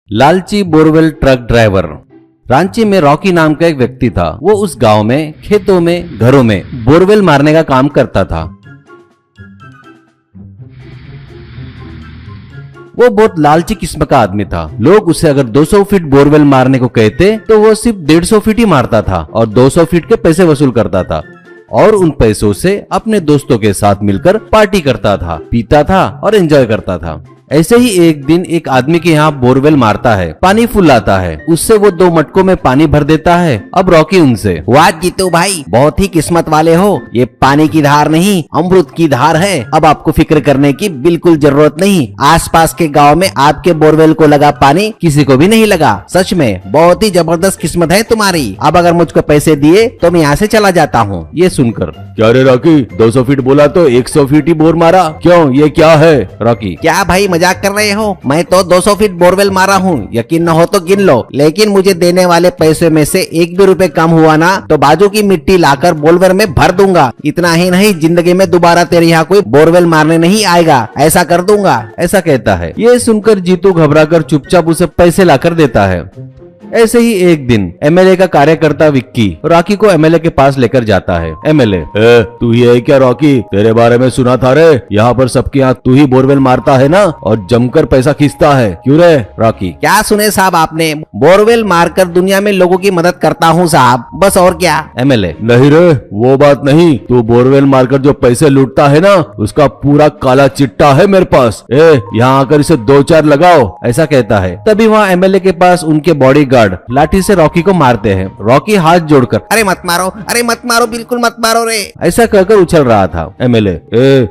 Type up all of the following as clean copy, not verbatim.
लालची borewell truck driver. Ranchi में Rocky नाम का एक व्यक्ति था। वो उस गांव में खेतों में घरों में बोरवेल मारने का काम करता था। वो बहुत लालची किस्म का आदमी था। लोग उसे अगर 200 फीट बोरवेल मारने को कहते तो वो सिर्फ 150 फीट ही मारता था और 200 फीट के पैसे वसूल करता था और उन पैसों से अपने दोस्तों के साथ मिलकर पार्टी करता था, पीता था और एंजॉय करता था। ऐसे ही एक दिन एक आदमी के यहाँ बोरवेल मारता है, पानी फुल आता है, उससे वो 2 मटकों में पानी भर देता है। अब रॉकी उनसे, वाह जीतू भाई, बहुत ही किस्मत वाले हो। ये पानी की धार नहीं अमृत की धार है। अब आपको फिक्र करने की बिल्कुल जरूरत नहीं। आसपास के गांव में आपके बोरवेल को लगा पानी किसी को भी नहीं लगा। सच में बहुत ही जबरदस्त किस्मत है तुम्हारी। अब अगर मुझको पैसे दिए तो मैं यहाँ से चला जाता हूँ। ये सुनकर, क्या रे रॉकी, 200 फीट बोला तो 100 फीट ही बोर मारा, क्यों, ये क्या है? रॉकी, क्या भाई मजाक कर रहे हो? मैं तो 200 फीट बोरवेल मारा हूँ, यकीन न हो तो गिन लो। लेकिन मुझे देने वाले पैसे में से 1 भी रुपए कम हुआ ना तो बाजू की मिट्टी लाकर बोरवेल में भर दूंगा। इतना ही नहीं, जिंदगी में दोबारा तेरे यहाँ कोई बोरवेल मारने नहीं आएगा, ऐसा कर दूंगा। ऐसा कहता है। ये सुनकर जीतू घबराकर चुपचाप उसे पैसे लाकर देता है। ऐसे ही एक दिन एमएलए का कार्यकर्ता विक्की रॉकी को एमएलए के पास लेकर जाता है। एमएलए, तू ही है क्या रॉकी? तेरे बारे में सुना था रे, यहाँ पर सबके यहाँ तू ही बोरवेल मारता है ना और जमकर पैसा खींचता है, क्यों रे? रॉकी, क्या सुने साहब आपने? बोरवेल मारकर दुनिया में लोगों की मदद करता हूँ साहब, बस और क्या। एमएलए, नहीं रे, वो बात नहीं। तू बोरवेल मारकर जो पैसे लूटता है ना, उसका पूरा काला चिट्टा है मेरे पास। यहाँ आकर इसे 2-4 लगाओ, ऐसा कहता है। तभी वहाँ एमएलए के पास उनके बॉडीगार्ड लाठी से रॉकी को मारते हैं। रॉकी हाथ जोड़कर, अरे मत मारो, अरे मत मारो, बिल्कुल मत मारो रे, ऐसा कहकर उछल रहा था। एमएलए,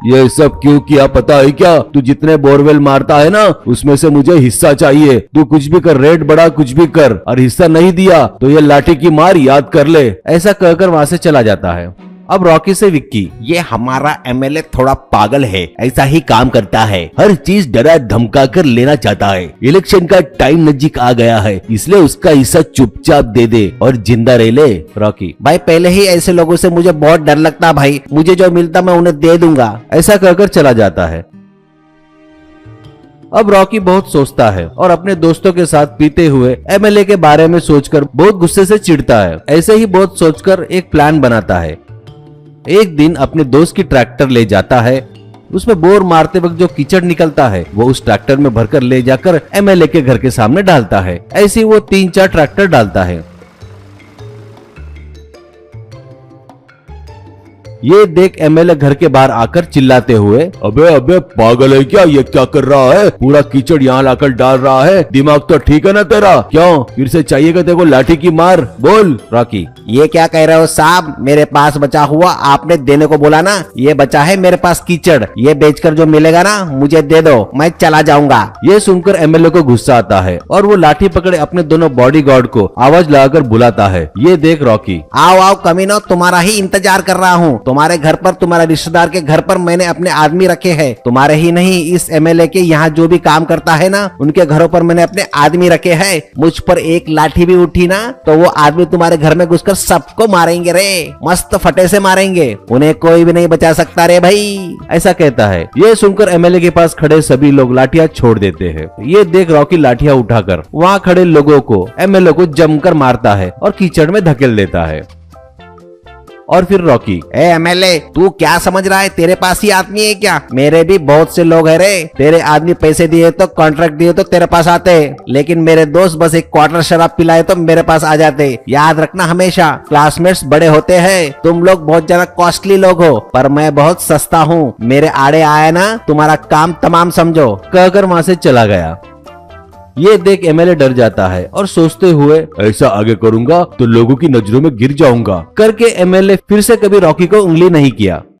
ये सब क्यों किया पता है क्या? तू जितने बोरवेल मारता है ना, उसमें से मुझे हिस्सा चाहिए। तू कुछ भी कर, रेट बढ़ा, कुछ भी कर, और हिस्सा नहीं दिया तो ये लाठी की मार याद कर ले। ऐसा कहकर वहाँ से चला जाता है। अब रॉकी से विक्की, ये हमारा एमएलए थोड़ा पागल है, ऐसा ही काम करता है। हर चीज डरा धमका कर लेना चाहता है। इलेक्शन का टाइम नजदीक आ गया है, इसलिए उसका हिस्सा चुपचाप दे दे और जिंदा रह ले। रॉकी, भाई पहले ही ऐसे लोगों से मुझे बहुत डर लगता भाई, मुझे जो मिलता मैं उन्हें दे दूंगा। ऐसा कहकर चला जाता है। अब रॉकी बहुत सोचता है और अपने दोस्तों के साथ पीते हुए एमएलए के बारे में सोचकर बहुत गुस्से से चिढ़ता है। ऐसे ही बहुत सोचकर एक प्लान बनाता है। एक दिन अपने दोस्त की ट्रैक्टर ले जाता है। उसमें बोर मारते वक्त जो कीचड़ निकलता है वो उस ट्रैक्टर में भरकर ले जाकर एमएलए के घर के सामने डालता है। ऐसे ही वो 3-4 ट्रैक्टर डालता है। ये देख एमएलए घर के बाहर आकर चिल्लाते हुए, अबे अबे पागल है क्या? ये क्या कर रहा है? पूरा कीचड़ यहाँ लाकर डाल रहा है। दिमाग तो ठीक है ना तेरा? क्यों फिर से चाहिएगा तेरे को लाठी की मार? बोल। रॉकी, ये क्या कह रहे हो साहब? मेरे पास बचा हुआ आपने देने को बोला ना, ये बचा है मेरे पास कीचड़, ये बेचकर जो मिलेगा ना मुझे दे दो, मैं चला जाऊंगा। ये सुनकर एमएलए को गुस्सा आता है और वो लाठी पकड़े अपने दोनों बॉडीगार्ड को आवाज लगाकर बुलाता है। ये देख रॉकी, आओ आओ कमीनो, तुम्हारा ही इंतजार कर रहा हूँ। तुम्हारे घर पर, तुम्हारे रिश्तेदार के घर पर मैंने अपने आदमी रखे हैं। तुम्हारे ही नहीं, इस एमएलए के यहाँ जो भी काम करता है ना, उनके घरों पर मैंने अपने आदमी रखे हैं। मुझ पर एक लाठी भी उठी ना तो वो आदमी तुम्हारे घर में घुसकर सबको मारेंगे रे, मस्त फटे से मारेंगे, उन्हें कोई भी नहीं बचा सकता रे भाई। ऐसा कहता है। ये सुनकर एमएलए के पास खड़े सभी लोग लाठियां छोड़ देते हैं। ये देख रॉकी लाठियां उठाकर वहाँ खड़े लोगों को, एमएलए को जमकर मारता है और कीचड़ में धकेल देता है। और फिर रॉकी, एमएलए तू क्या समझ रहा है? तेरे पास ही आदमी है क्या? मेरे भी बहुत से लोग हैं रे। तेरे आदमी पैसे दिए तो, कॉन्ट्रैक्ट दिए तो तेरे पास आते, लेकिन मेरे दोस्त बस एक क्वार्टर शराब पिलाए तो मेरे पास आ जाते। याद रखना हमेशा, क्लासमेट्स बड़े होते हैं, तुम लोग बहुत ज्यादा कॉस्टली लोग हो, पर मैं बहुत सस्ता हूँ। मेरे आड़े आया ना तुम्हारा काम तमाम समझो। कहकर वहाँ से चला गया। ये देख एमएलए डर जाता है और सोचते हुए, ऐसा आगे करूंगा तो लोगों की नजरों में गिर जाऊंगा करके एमएलए फिर से कभी रॉकी को उंगली नहीं किया।